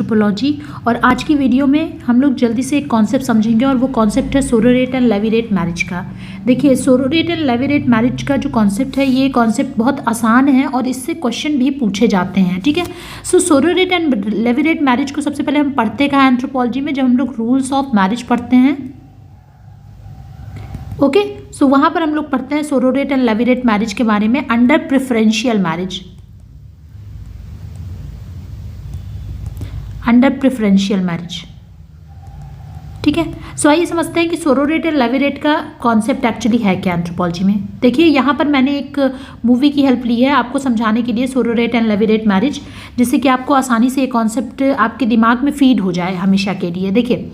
Anthropology. और आज की वीडियो में हम लोग जल्दी से एक कॉन्सेप्ट समझेंगे और वो कॉन्सेप्ट है सोरोरेट एंड लेविरेट मैरिज का। देखिए, सोरोरेट एंड लेविरेट मैरिज का जो कॉन्सेप्ट है, ये कॉन्सेप्ट बहुत आसान है और इससे क्वेश्चन भी पूछे जाते हैं। ठीक है, सो सोरोरेट एंड लेविरेट मैरिज को सबसे पहले हम पढ़ते कहाँ एंथ्रोपोलॉजी में, जब हम लोग रूल्स ऑफ मैरिज पढ़ते हैं। ओके, सो वहाँ पर हम लोग पढ़ते हैं सोरोरेट एंड लेविरेट मैरिज के बारे में under preferential marriage, under preferential marriage. ठीक है, सो आइए समझते हैं कि सोरोरेट एंड लेविरेट का कॉन्सेप्ट एक्चुअली है क्या एंथ्रोपोलॉजी में। देखिए, यहाँ पर मैंने एक मूवी की हेल्प ली है आपको समझाने के लिए सोरोरेट एंड लेविरेट मैरिज, जिससे कि आपको आसानी से ये कॉन्सेप्ट आपके दिमाग में फीड हो जाए हमेशा के लिए। देखिए,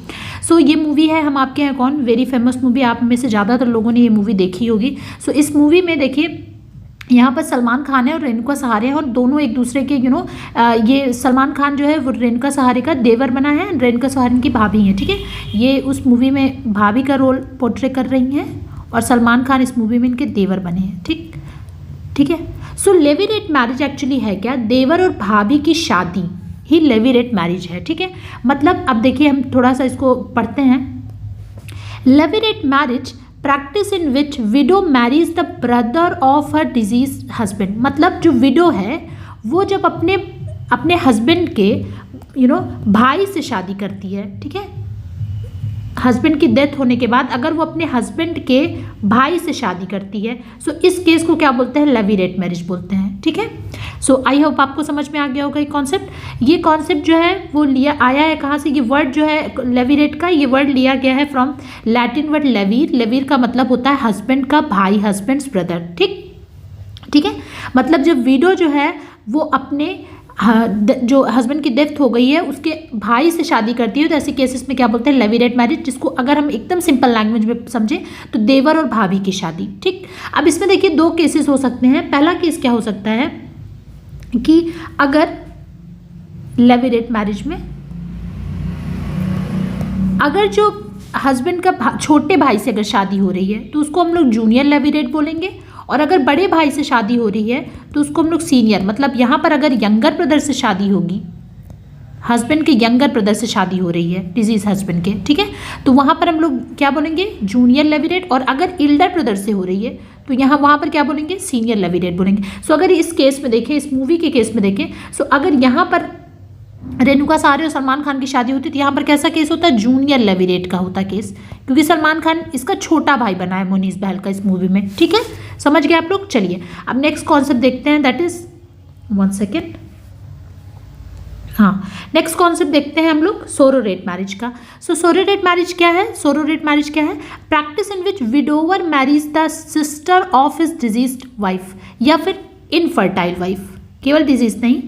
सो ये मूवी है हम आपके हैं कौन, वेरी फेमस मूवी, आप में से ज़्यादातर लोगों ने ये मूवी देखी होगी। सो इस मूवी में देखिए, यहाँ पर सलमान खान है और रेणुका सहारे हैं और दोनों एक दूसरे के ये सलमान खान जो है वो रेणुका सहारे का देवर बना है, रेणुका सहारे की भाभी है। ठीक है, ये उस मूवी में भाभी का रोल पोर्ट्रे कर रही हैं और सलमान खान इस मूवी में इनके देवर बने हैं। ठीक है, सो लेविरेट मैरिज एक्चुअली है क्या, देवर और भाभी की शादी ही लेविरेट मैरिज है। ठीक है, मतलब अब देखिए हम थोड़ा सा इसको पढ़ते हैं। Levirate marriage practice in which widow marries the brother of her deceased husband, मतलब जो विडो है वो जब अपने हस्बैंड के भाई से शादी करती है। ठीक है, हस्बैंड की डेथ होने के बाद अगर वो अपने हस्बैंड के भाई से शादी करती है, सो इस केस को क्या बोलते हैं, लेविरेट मैरिज बोलते हैं। ठीक है, सो आई होप आपको समझ में आ गया होगा ये कॉन्सेप्ट। ये कॉन्सेप्ट जो है वो आया है कहाँ से, ये वर्ड जो है लेविरेट का, ये वर्ड लिया गया है फ्रॉम लैटिन वर्ड लेवीर। लेवीर का मतलब होता है हस्बैंड का भाई, हस्बैंड्स ब्रदर। ठीक है, मतलब जब विडो जो है वो अपने जो हस्बैंड की डेथ हो गई है उसके भाई से शादी करती है, तो ऐसे केसेस में क्या बोलते हैं, लेविरेट मैरिज, जिसको अगर हम एकदम सिंपल लैंग्वेज में समझें तो देवर और भाभी की शादी। ठीक, अब इसमें देखिए दो केसेस हो सकते हैं। पहला केस क्या हो सकता है कि अगर लेविरेट मैरिज में अगर जो हस्बैंड का छोटे भाई से अगर शादी हो रही है तो उसको हम लोग जूनियर लेविरेट बोलेंगे, और अगर बड़े भाई से शादी हो रही है तो उसको हम लोग सीनियर, मतलब यहाँ पर अगर यंगर ब्रदर से शादी होगी, हस्बैंड के यंगर ब्रदर से शादी हो रही है डिजीज हस्बैंड के, ठीक है, तो वहाँ पर हम लोग क्या बोलेंगे, जूनियर लेविरेट। और अगर इल्डर ब्रदर से हो रही है तो वहाँ पर क्या बोलेंगे, सीनियर लेविरेट बोलेंगे। सो अगर इस केस में देखें, इस मूवी के केस में देखें, सो अगर यहाँ पर रेणुका सहारे और सलमान खान की शादी होती तो यहाँ पर कैसा केस होता है, जूनियर लेविरेट का होता केस, क्योंकि सलमान खान इसका छोटा भाई बना है मोनीस बहल का इस मूवी में। ठीक है, समझ गए आप लोग। चलिए अब नेक्स्ट कॉन्सेप्ट देखते हैं, दैट इज वन सेकेंड, हाँ, नेक्स्ट कॉन्सेप्ट देखते हैं हम लोग सोरोरेट मैरिज का। सो सोरोरेट मैरिज क्या है, सोरोरेट मैरिज क्या है, practice in which widower marries the sister of his deceased wife या फिर इनफर्टाइल वाइफ, केवल डिजीज नहीं,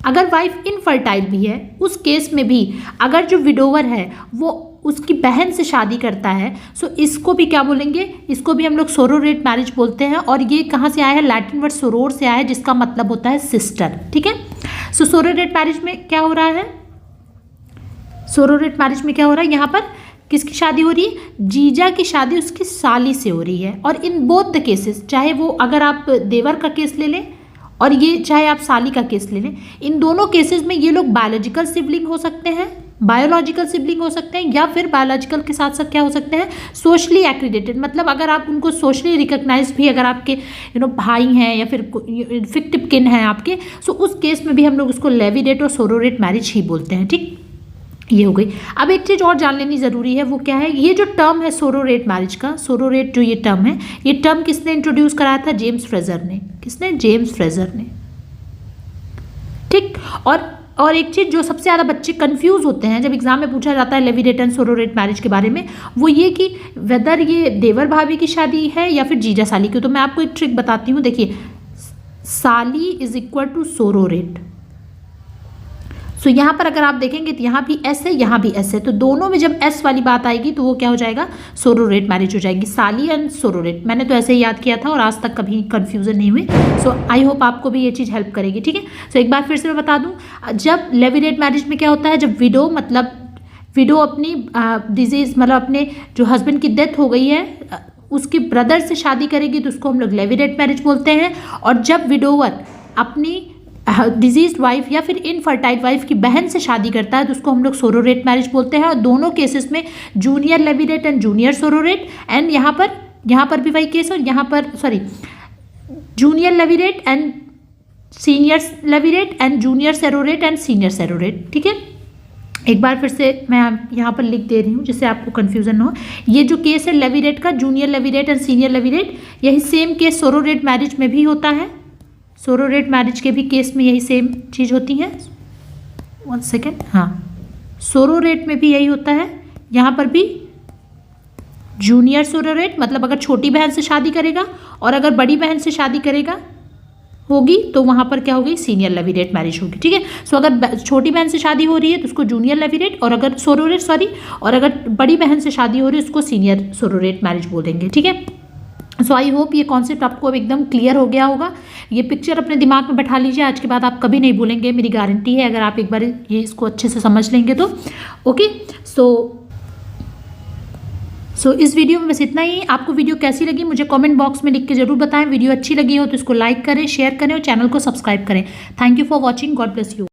अगर वाइफ इनफर्टाइल भी है उस केस में भी अगर जो विडोवर है वो उसकी बहन से शादी करता है, सो इसको भी क्या बोलेंगे, इसको भी हम लोग सोरोरेट मैरिज बोलते हैं। और ये कहाँ से आया है, लैटिन वर्ड सोरोर से आया है, जिसका मतलब होता है सिस्टर। ठीक है, सो सोरोरेट मैरिज में क्या हो रहा है, सोरोरेट मैरिज में क्या हो रहा है, यहाँ पर किसकी शादी हो रही है, जीजा की शादी उसकी साली से हो रही है। और इन बोथ द केसेस, चाहे वो अगर आप देवर का केस ले लें और ये चाहे आप साली का केस ले लें, इन दोनों केसेस में ये लोग बायोलॉजिकल सिबलिंग हो सकते हैं, बायोलॉजिकल सिबलिंग हो सकते हैं, या फिर बायोलॉजिकल के साथ साथ क्या हो सकते हैं, सोशली एक्रीडेटेड, मतलब अगर आप उनको सोशली रिकॉग्नाइज भी अगर आपके भाई हैं या फिर फिक्टिव किन हैं आपके, सो उस केस में भी हम लोग उसको लेविरेट और सोरोरेट मैरिज ही बोलते हैं। ठीक, ये हो गई। अब एक चीज़ और जान लेनी ज़रूरी है, वो क्या है, ये जो टर्म है सोरोरेट मैरिज का, सोरोरेट जो ये टर्म है, ये टर्म किसने इंट्रोड्यूस कराया था, जेम्स फ्रेजर ने। किसने, जेम्स फ्रेजर ने। ठीक, और एक चीज़ जो सबसे ज़्यादा बच्चे कंफ्यूज होते हैं जब एग्जाम में पूछा जाता है लेविरेट एंड सोरोरेट मैरिज के बारे में, वो ये कि वेदर ये देवर भाभी की शादी है या फिर जीजा साली की। तो मैं आपको एक ट्रिक बताती हूँ, देखिए, साली इज इक्वल टू सोरोरेट। सो यहाँ पर अगर आप देखेंगे तो यहाँ भी एस है, यहाँ भी एस है, तो दोनों में जब एस वाली बात आएगी तो वो क्या हो जाएगा, सोरोरेट मैरिज हो जाएगी, साली एंड सोरोरेट। मैंने तो ऐसे ही याद किया था और आज तक कभी कंफ्यूजन नहीं हुई। सो आई होप आपको भी ये चीज़ हेल्प करेगी। ठीक है, सो एक बार फिर से मैं बता दूँ, जब लेविरेट मैरिज में क्या होता है, जब विडो मतलब विडो अपनी डिजीज मतलब अपने जो हस्बैंड की डेथ हो गई है उसके ब्रदर से शादी करेगी तो उसको हम लोग लेविरेट मैरिज बोलते हैं। और जब विडोवर अपनी डिजीज वाइफ या फिर इनफर्टाइल वाइफ की बहन से शादी करता है तो उसको हम लोग सोरोरेट मैरिज बोलते हैं। और दोनों केसेस में junior levirate and junior sororate, and यहाँ पर भी वही केस, और यहाँ पर junior levirate and senior levirate and junior sororate and senior sororate. ठीक है, एक बार फिर से मैं यहाँ पर लिख दे रही हूँ जिससे आपको कन्फ्यूजन ना हो। ये जो केस है लेविरेट का, junior levirate and senior levirate, यही सेम केस सोरोरेट मैरिज में भी होता है। सोरोरेट मैरिज के भी केस में यही सेम चीज़ होती है। 1 सेकेंड, हाँ, सोरोरेट में भी यही होता है। यहाँ पर भी जूनियर सोरोरेट, मतलब अगर छोटी बहन से शादी करेगा, और अगर बड़ी बहन से शादी करेगा होगी तो वहाँ पर क्या होगी, सीनियर लेविरेट मैरिज होगी। ठीक है, सो अगर छोटी बहन से शादी हो रही है तो उसको जूनियर लेविरेट, और अगर और अगर बड़ी बहन से शादी हो रही है उसको सीनियर सोरोरेट मैरिज बोलेंगे। ठीक है, सो आई होप ये कॉन्सेप्ट आपको अब एकदम क्लियर हो गया होगा। ये पिक्चर अपने दिमाग में बैठा लीजिए, आज के बाद आप कभी नहीं भूलेंगे, मेरी गारंटी है, अगर आप एक बार ये इसको अच्छे से समझ लेंगे तो। ओके, सो इस वीडियो में बस इतना ही। आपको वीडियो कैसी लगी मुझे कमेंट बॉक्स में लिख के जरूर बताएं। वीडियो अच्छी लगी हो तो इसको लाइक करें, शेयर करें और चैनल को सब्सक्राइब करें। Thank you for watching, God bless you.